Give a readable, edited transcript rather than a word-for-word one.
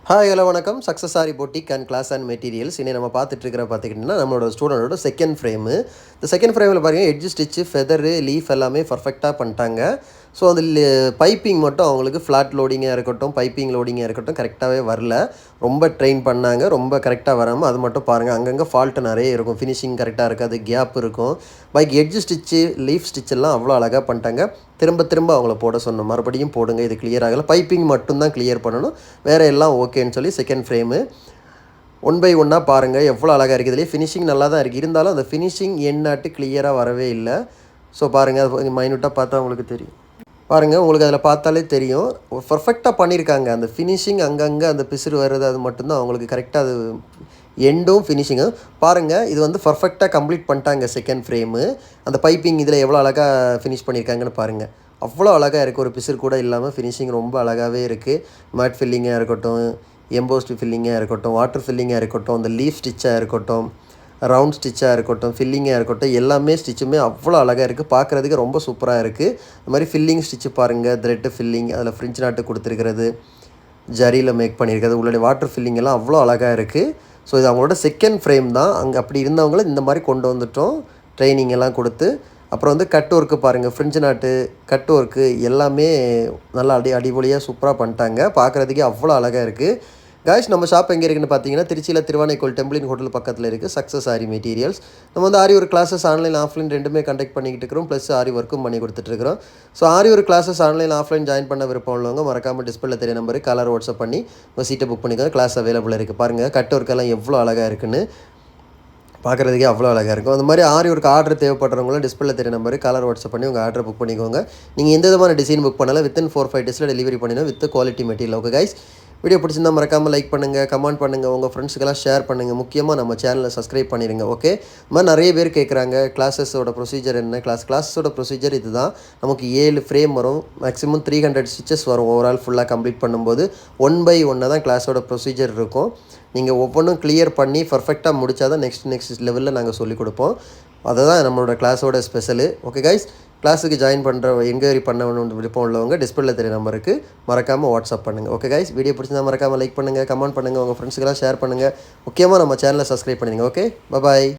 Hi hello வணக்கம். Success sari boutique and class and materials. இன்னைக்கு நம்ம பார்த்துட்டு பார்த்துக்கிட்டிங்கன்னா நம்மளோட ஸ்டூடெண்டோட செகண்ட் ஃப்ரேமு. இந்த செகண்ட் ஃப்ரேமில் பாருங்கள், எட்ஜ் ஸ்டிச்சு, ஃபெதரு, லீஃப் எல்லாமே பர்ஃபெக்டாக பண்ணிட்டாங்க. ஸோ அந்த பைப்பிங் மட்டும் அவங்களுக்கு ஃப்ளாட் லோடிங்காக இருக்கட்டும், பைப்பிங் லோடிங்காக இருக்கட்டும் கரெக்டாகவே வரல. ரொம்ப ட்ரெயின் பண்ணாங்க, ரொம்ப கரெக்டாக வராமல் அது மட்டும் பாருங்கள், அங்கங்கே ஃபால்ட்டு நிறைய இருக்கும். ஃபினிஷிங் கரெக்டாக இருக்காது, கேப் இருக்கும். பைக் எட்ஜ் ஸ்டிச்சு, லீஃப் ஸ்டிச்செல்லாம் அவ்வளோ அழகாக பண்ணிட்டாங்க. திரும்ப அவங்கள போட சொன்னோம், மறுபடியும் போடுங்க, இது கிளியர் ஆகலை, பைப்பிங் மட்டும்தான் கிளியர் பண்ணணும், வேறு எல்லாம் ஓகேன்னு சொல்லி செகண்ட் ஃப்ரேமு 1 by 1 பாருங்கள் எவ்வளோ அழகாக இருக்குது. இதுலேயே ஃபினிஷிங் நல்லா தான் இருக்குது, இருந்தாலும் அந்த ஃபினிஷிங் என்னாட்டு கிளியராக வரவே இல்லை. ஸோ பாருங்கள், அது மைனூட்டாக பார்த்தா உங்களுக்கு தெரியும். பாருங்கள், உங்களுக்கு அதில் பார்த்தாலே தெரியும் பர்ஃபெக்டாக பண்ணியிருக்காங்க. அந்த ஃபினிஷிங் அங்கங்கே அந்த பிசுறு வருது, அது மட்டும்தான் அவங்களுக்கு கரெக்டாக அது எண்டும் ஃபினிஷிங்கும் பாருங்கள். இது வந்து பர்ஃபெக்டாக கம்ப்ளீட் பண்ணிட்டாங்க செகண்ட் ஃப்ரேமு. அந்த பைப்பிங் இதில் எவ்வளோ அழகாக ஃபினிஷ் பண்ணியிருக்காங்கன்னு பாருங்கள், அவ்வளோ அழகாக இருக்குது. ஒரு பிசுறு கூட இல்லாமல் ஃபினிஷிங் ரொம்ப அழகாகவே இருக்குது. மேட் ஃபில்லிங்காக இருக்கட்டும், எம்போஸ்டு ஃபில்லிங்காக இருக்கட்டும், வாட்டர் ஃபில்லிங்காக இருக்கட்டும், அந்த லீஃப் ஸ்டிச்சாக இருக்கட்டும், ரவுண்ட் ஸ்டிச்சாக இருக்கட்டும், ஃபில்லிங்காக இருக்கட்டும், எல்லாமே ஸ்டிச்சுமே அவ்வளோ அழகாக இருக்குது. பார்க்குறதுக்கு ரொம்ப சூப்பராக இருக்குது. இந்த மாதிரி ஃபில்லிங் ஸ்டிச்சு பாருங்கள், த்ரெட்டு ஃபில்லிங், அதில் ஃப்ரிஞ்ச் நாட்டு கொடுத்துருக்கிறது, ஜரியில் மேக் பண்ணியிருக்கிறது, உள்ளே வாட்டர் ஃபில்லிங் எல்லாம் அவ்வளோ அழகாக இருக்குது. ஸோ இது அவங்களோட செகண்ட் ஃப்ரேம் தான். அங்கே அப்படி இருந்தவங்கள இந்த மாதிரி கொண்டு வந்துட்டோம், ட்ரைனிங் எல்லாம் கொடுத்து. அப்புறம் வந்து கட் ஒர்க்கு பாருங்கள், ஃப்ரிஞ்ச் நாட்டு கட் ஒர்க்கு எல்லாமே நல்லா அடிபொலியாக சூப்பராக பண்ணிட்டாங்க. பார்க்குறதுக்கே அவ்வளோ அழகாக இருக்குது. காய்ஸ், நம்ம ஷாப் எங்கே இருக்குன்னு பார்த்தீங்கன்னா திருச்சியில் திருவானைக்கோள் டெம்பிளின் ஹோட்டல் பக்கத்தில் இருக்குது. சக்ஸஸ் ஆரி மெட்டீரியல்ஸ். நம்ம வந்து ஆரி ஒரு கிளாஸஸ் ஆன்லைன் ஆஃப்லைன் ரெண்டுமே கண்டக்ட் பண்ணிக்கிட்டு இருக்கிறோம், ப்ளஸ் ஆரி ஒர்க்கும் பண்ணி கொடுத்துட்ருக்கிறோம். ஸோ ஆரி ஒரு கிளாஸஸ் ஆன்லைன் ஆஃப்லைன் ஜாயின் பண்ண விருப்பம் உள்ளவங்க மறக்காமல் டிஸ்பிளே தெரிய நம்பருக்கு கலர் வாட்ஸ்அப் பண்ணி உங்கள் சீட்டை புக் பண்ணிக்கோங்க. கிளாஸ் அவைலபிள் இருக்குது. பாருங்கள், கட் ஒர்க்கெல்லாம் எவ்வளோ அழகாக இருக்குன்னு, பார்க்குறதுக்கே அவ்வளோ அழகாக இருக்கும். அந்த மாதிரி ஆரி ஒர்க் ஆர்டர் தேவைப்படுறவங்களும் டிஸ்பிளே தெரிய நம்பருக்கு கலர் வாட்ஸ்அப் பண்ணி உங்கள் ஆர்டர் புக் பண்ணிக்கோங்க. நீங்கள் எந்த விதமான டிசைன் புக் பண்ணாலும் வித்தின் 4-5 டேஸில் டெலிவரி பண்ணிடணும், with quality material. Okay guys, video பிடிச்சிருந்தால் மறக்காமல் லைக் பண்ணுங்கள், கமெண்ட் பண்ணுங்கள், உங்கள் ஃப்ரெண்ட்ஸுக்கெல்லாம் ஷேர் பண்ணுங்கள். முக்கியமாக நம்ம சேனலை சப்ஸ்கிரைப் பண்ணிடுங்க. ஓகே, இந்த மாதிரி நிறைய பேர் கேட்குறாங்க கிளாஸஸோட ப்ரொசீஜர் என்ன. கிளாஸஸோட ப்ரொசீஜர் இது தான். நமக்கு 7 ஃப்ரேம் வரும், மேக்ஸிமம் 300 ஸ்டிச்சஸ் வரும். ஓவரால் ஃபுல்லாக கம்ப்ளீட் பண்ணும்போது 1 by 1 தான் கிளாஸோட ப்ரொசீஜர் இருக்கும். நீங்கள் ஒவ்வொன்றும் கிளியர் பண்ணி பர்ஃபெக்டாக முடித்தா தான் நெக்ஸ்ட் லெவலில் நாங்கள் சொல்லிக் கொடுப்போம். அதுதான் நம்மளோட கிளாஸோட ஸ்பெஷலு. ஓகே கைஸ், கிளாஸுக்கு ஜாயின் பண்ணுற என்கொயரி பண்ண விருப்பம் உள்ளவங்க டிஸ்பிளே தெரிய நம்பருக்கு மறக்காமல் வாட்ஸ்அப் பண்ணுங்கள். ஓகே கைஸ், வீடியோ பிடிச்சிருந்தால் மறக்காமல் லைக் பண்ணுங்கள், கமெண்ட் பண்ணுங்கள், உங்கள் ஃப்ரெண்ட்ஸுக்கெல்லாம் ஷேர் பண்ணுங்கள். முக்கியமாக நம்ம சேனலை சப்ஸ்கிரைப் பண்ணிடுங்க. ஓகே, பாய்.